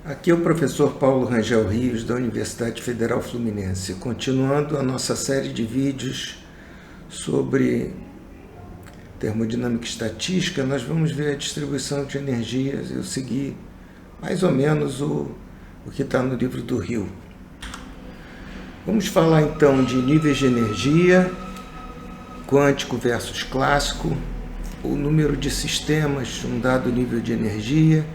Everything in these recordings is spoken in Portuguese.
Aqui é o professor Paulo Rangel Rios, da Universidade Federal Fluminense, continuando a nossa série de vídeos sobre termodinâmica e estatística. Nós vamos ver a distribuição de energias. Eu segui mais ou menos o que está no livro do Hill. Vamos falar então de níveis de energia, quântico versus clássico, o número de sistemas, um dado nível de energia,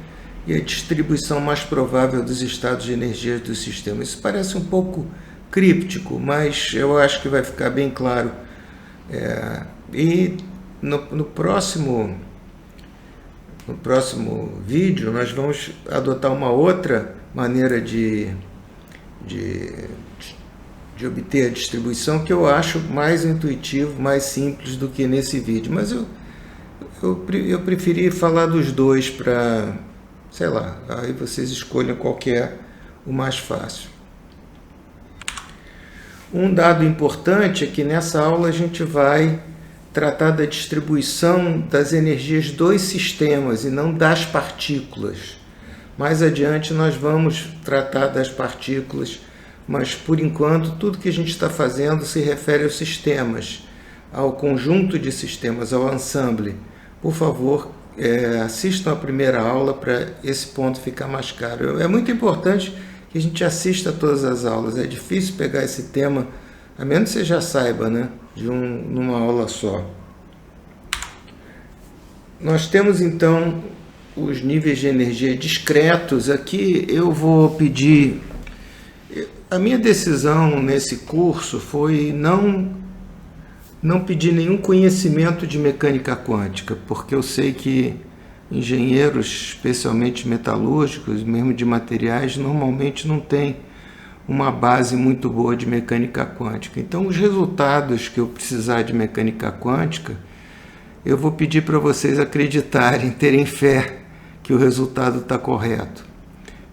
e a distribuição mais provável dos estados de energia dos sistemas. Isso parece um pouco críptico, mas eu acho que vai ficar bem claro. E no próximo vídeo nós vamos adotar uma outra maneira de obter a distribuição, que eu acho mais intuitivo, mais simples do que nesse vídeo. Mas eu preferi falar dos dois para, sei lá, aí vocês escolham qual que é o mais fácil. Um dado importante é que nessa aula a gente vai tratar da distribuição das energias dos sistemas e não das partículas. Mais adiante nós vamos tratar das partículas, mas por enquanto tudo que a gente está fazendo se refere aos sistemas, ao conjunto de sistemas, ao ensemble. Por favor, assistam a primeira aula para esse ponto ficar mais claro. É muito importante que a gente assista a todas as aulas. É difícil pegar esse tema, a menos que você já saiba, né, numa aula só. Nós temos então os níveis de energia discretos. Aqui eu vou pedir... A minha decisão nesse curso foi não pedir nenhum conhecimento de mecânica quântica, porque eu sei que engenheiros, especialmente metalúrgicos, mesmo de materiais, normalmente não têm uma base muito boa de mecânica quântica. Então, os resultados que eu precisar de mecânica quântica, eu vou pedir para vocês acreditarem, terem fé que o resultado está correto.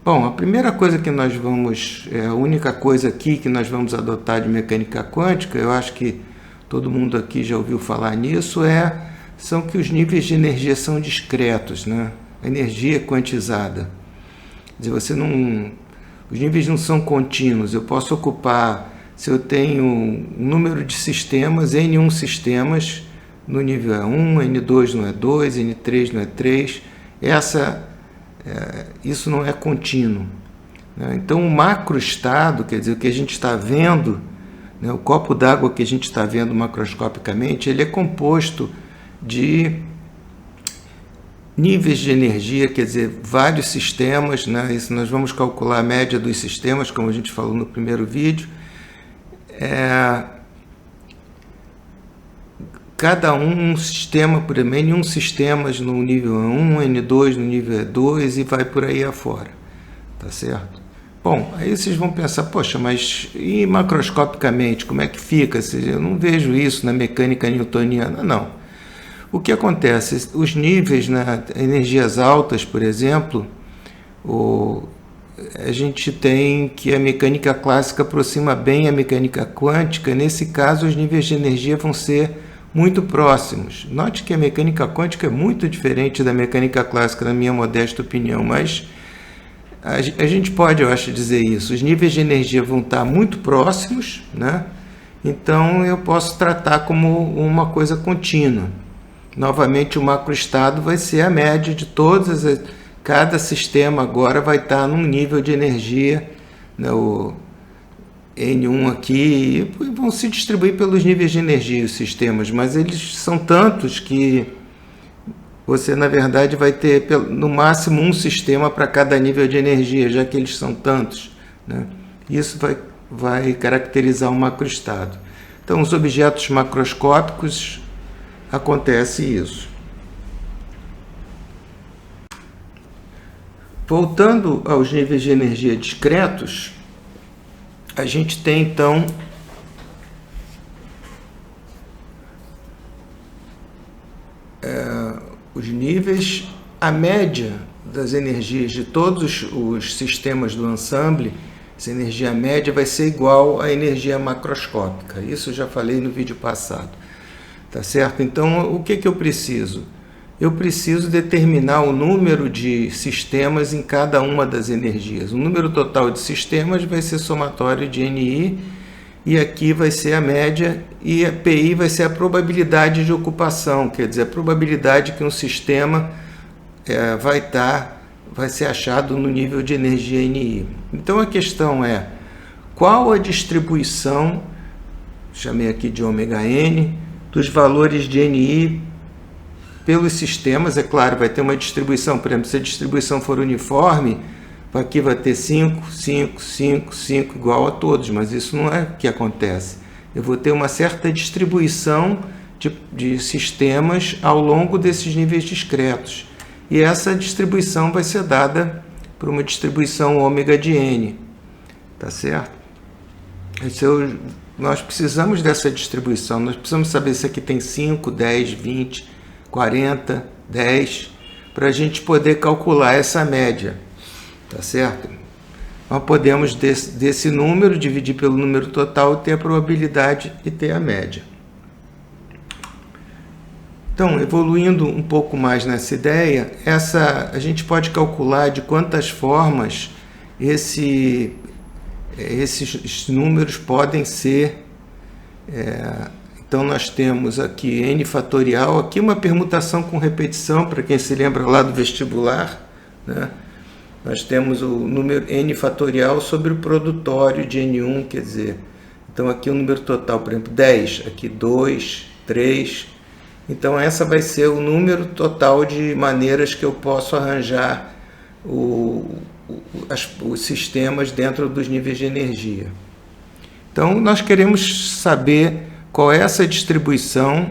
Bom, a primeira coisa que nós vamos, a única coisa aqui que nós vamos adotar de mecânica quântica, eu acho que todo mundo aqui já ouviu falar nisso, são que os níveis de energia são discretos, né? A energia é quantizada. Quer dizer, os níveis não são contínuos. Eu posso ocupar, se eu tenho um número de sistemas, N1 sistemas, no nível é 1, N2 não é 2, N3 não é 3, isso não é contínuo, né? Então, o macroestado, quer dizer, o que a gente está vendo, né, o copo d'água que a gente está vendo macroscopicamente, ele é composto de níveis de energia, quer dizer, vários sistemas, né? Isso nós vamos calcular a média dos sistemas, como a gente falou no primeiro vídeo. Cada um sistema, por exemplo, N1 sistemas no nível 1, N2 no nível 2 e vai por aí afora, tá certo? Bom, aí vocês vão pensar, poxa, mas e macroscopicamente, como é que fica? Eu não vejo isso na mecânica newtoniana, não. O que acontece? Os níveis, né, energias altas, por exemplo, a gente tem que a mecânica clássica aproxima bem a mecânica quântica. Nesse caso, os níveis de energia vão ser muito próximos. Note que a mecânica quântica é muito diferente da mecânica clássica, na minha modesta opinião, mas a gente pode, eu acho, dizer isso. Os níveis de energia vão estar muito próximos, né? Então eu posso tratar como uma coisa contínua. Novamente, o macroestado vai ser a média de todas cada sistema agora vai estar num nível de energia, né, o N1 aqui, e vão se distribuir pelos níveis de energia os sistemas, mas eles são tantos que você, na verdade, vai ter no máximo um sistema para cada nível de energia, já que eles são tantos, né? Isso vai caracterizar o macroestado. Então, os objetos macroscópicos, acontece isso. Voltando aos níveis de energia discretos, a gente tem então os níveis, a média das energias de todos os sistemas do ensemble, essa energia média vai ser igual à energia macroscópica. Isso eu já falei no vídeo passado. Tá certo? Então, o que eu preciso? eu preciso determinar o número de sistemas em cada uma das energias. O número total de sistemas vai ser somatório de NI, e aqui vai ser a média, e a PI vai ser a probabilidade de ocupação, quer dizer, a probabilidade que um sistema vai ser achado no nível de energia NI. Então a questão é, qual a distribuição, chamei aqui de ômega-N, dos valores de NI pelos sistemas? É claro, vai ter uma distribuição, por exemplo, se a distribuição for uniforme, aqui vai ter 5, 5, 5, 5 igual a todos, mas isso não é o que acontece. Eu vou ter uma certa distribuição de sistemas ao longo desses níveis discretos. E essa distribuição vai ser dada por uma distribuição ômega de N. Tá certo? Nós precisamos dessa distribuição. Nós precisamos saber se aqui tem 5, 10, 20, 40, 10, para a gente poder calcular essa média. Tá certo? Nós podemos, desse número, dividir pelo número total, ter a probabilidade e ter a média. Então, evoluindo um pouco mais nessa ideia, a gente pode calcular de quantas formas esses números podem ser. Então, nós temos aqui n fatorial, aqui uma permutação com repetição, para quem se lembra lá do vestibular, né? Nós temos o número n fatorial sobre o produtório de n1, quer dizer, então aqui o número total, por exemplo, 10, aqui 2, 3, então essa vai ser o número total de maneiras que eu posso arranjar os sistemas dentro dos níveis de energia. Então nós queremos saber qual é essa distribuição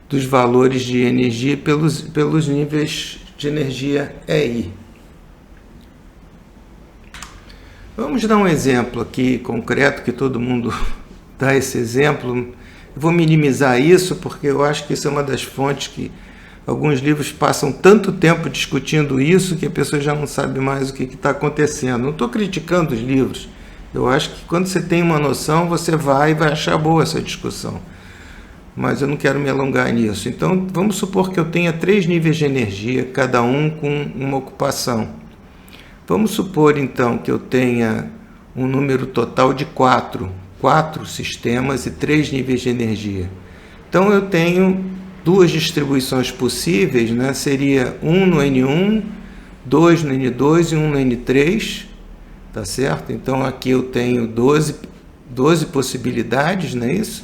dos valores de energia pelos níveis de energia EI. Vamos dar um exemplo aqui concreto, que todo mundo dá esse exemplo. Eu vou minimizar isso, porque eu acho que isso é uma das fontes que alguns livros passam tanto tempo discutindo isso que a pessoa já não sabe mais o que está acontecendo. Não estou criticando os livros. Eu acho que quando você tem uma noção, você vai achar boa essa discussão. Mas eu não quero me alongar nisso. Então, vamos supor que eu tenha 3 níveis de energia, cada um com uma ocupação. Vamos supor, então, que eu tenha um número total de 4 sistemas e 3 níveis de energia. Então, eu tenho 2 distribuições possíveis, né? Seria 1 no N1, 2 no N2 e 1 no N3, tá certo? Então, aqui eu tenho 12 possibilidades, não é isso?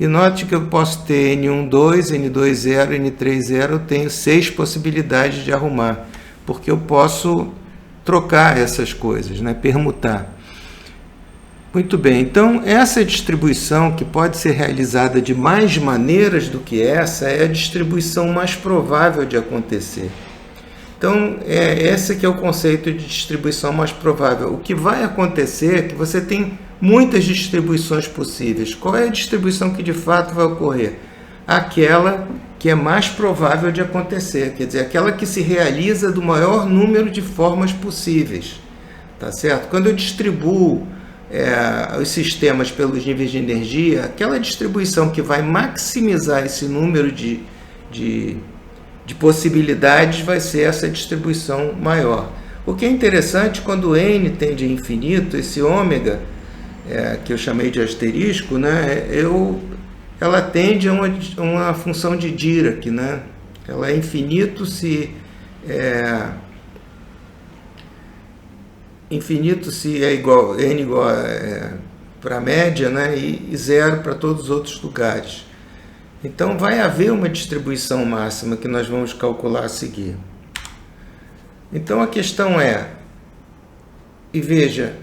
E note que eu posso ter N1, 2, N2, 0, N3, 0, eu tenho 6 possibilidades de arrumar, porque eu posso trocar essas coisas, né? Permutar. Muito bem, então essa distribuição, que pode ser realizada de mais maneiras do que essa, é a distribuição mais provável de acontecer. Então, esse que é o conceito de distribuição mais provável. O que vai acontecer é que você tem muitas distribuições possíveis. Qual é a distribuição que de fato vai ocorrer? Aquela que é mais provável de acontecer, quer dizer, aquela que se realiza do maior número de formas possíveis, tá certo? Quando eu distribuo os sistemas pelos níveis de energia, aquela distribuição que vai maximizar esse número de possibilidades vai ser essa distribuição maior. O que é interessante, quando n tende a infinito, esse ômega, que eu chamei de asterisco, né, ela tende a uma função de Dirac, né? Ela é infinito se é igual n igual para a média, né? E 0 para todos os outros lugares. Então vai haver uma distribuição máxima que nós vamos calcular a seguir. Então a questão e veja,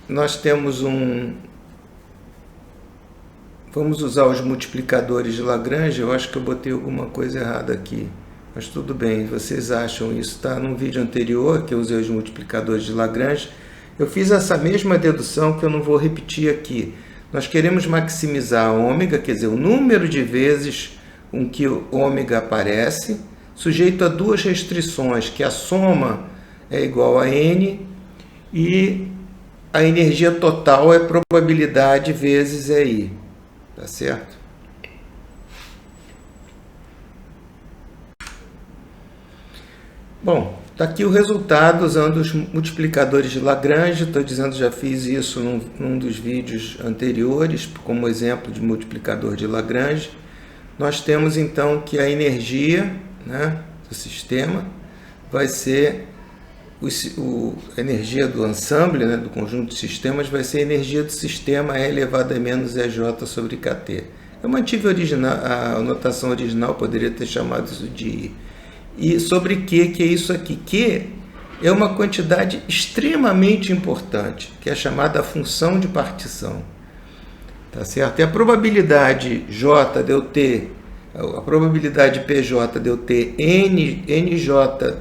nós temos vamos usar os multiplicadores de Lagrange. Eu acho que eu botei alguma coisa errada aqui, mas tudo bem, vocês acham isso, tá? No vídeo anterior, que eu usei os multiplicadores de Lagrange, eu fiz essa mesma dedução que eu não vou repetir aqui. Nós queremos maximizar a ômega, quer dizer, o número de vezes em que o ômega aparece, sujeito a 2 restrições, que a soma é igual a n e a energia total é probabilidade vezes EI. Tá certo? Bom, está aqui o resultado usando os multiplicadores de Lagrange. Estou dizendo, já fiz isso num dos vídeos anteriores, como exemplo de multiplicador de Lagrange. Nós temos então que a energia, né, do sistema vai ser a energia do ensemble, né, do conjunto de sistemas, vai ser a energia do sistema E elevado a menos EJ sobre KT. Eu mantive a notação original, poderia ter chamado isso de I. E sobre Q, que é isso aqui? Q é uma quantidade extremamente importante, que é chamada função de partição. Tá certo? E a probabilidade J de eu ter, a probabilidade PJ de eu ter NJ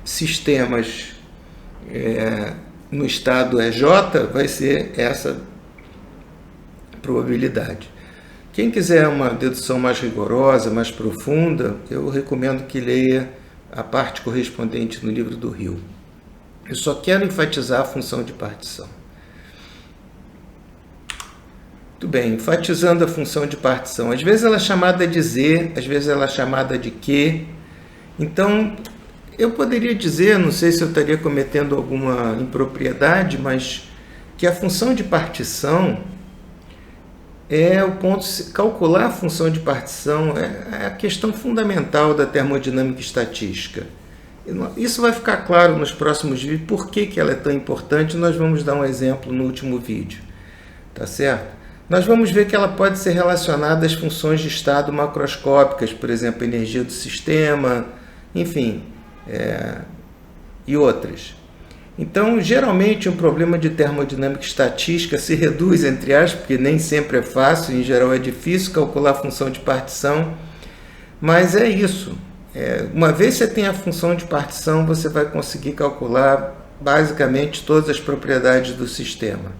sistemas no estado EJ vai ser essa probabilidade. Quem quiser uma dedução mais rigorosa, mais profunda, eu recomendo que leia a parte correspondente no livro do Hill. Eu só quero enfatizar a função de partição. Muito bem, enfatizando a função de partição. Às vezes ela é chamada de Z, às vezes ela é chamada de Q. Então, eu poderia dizer, não sei se eu estaria cometendo alguma impropriedade, mas que a função de partição é o ponto, calcular a função de partição é a questão fundamental da termodinâmica estatística. Isso vai ficar claro nos próximos vídeos, por que ela é tão importante. Nós vamos dar um exemplo no último vídeo, tá certo? Nós vamos ver que ela pode ser relacionada às funções de estado macroscópicas, por exemplo, a energia do sistema, enfim, e outras. Então, geralmente, um problema de termodinâmica estatística se reduz, entre aspas, porque nem sempre é fácil, em geral é difícil calcular a função de partição, mas é isso. Uma vez que você tem a função de partição, você vai conseguir calcular basicamente todas as propriedades do sistema.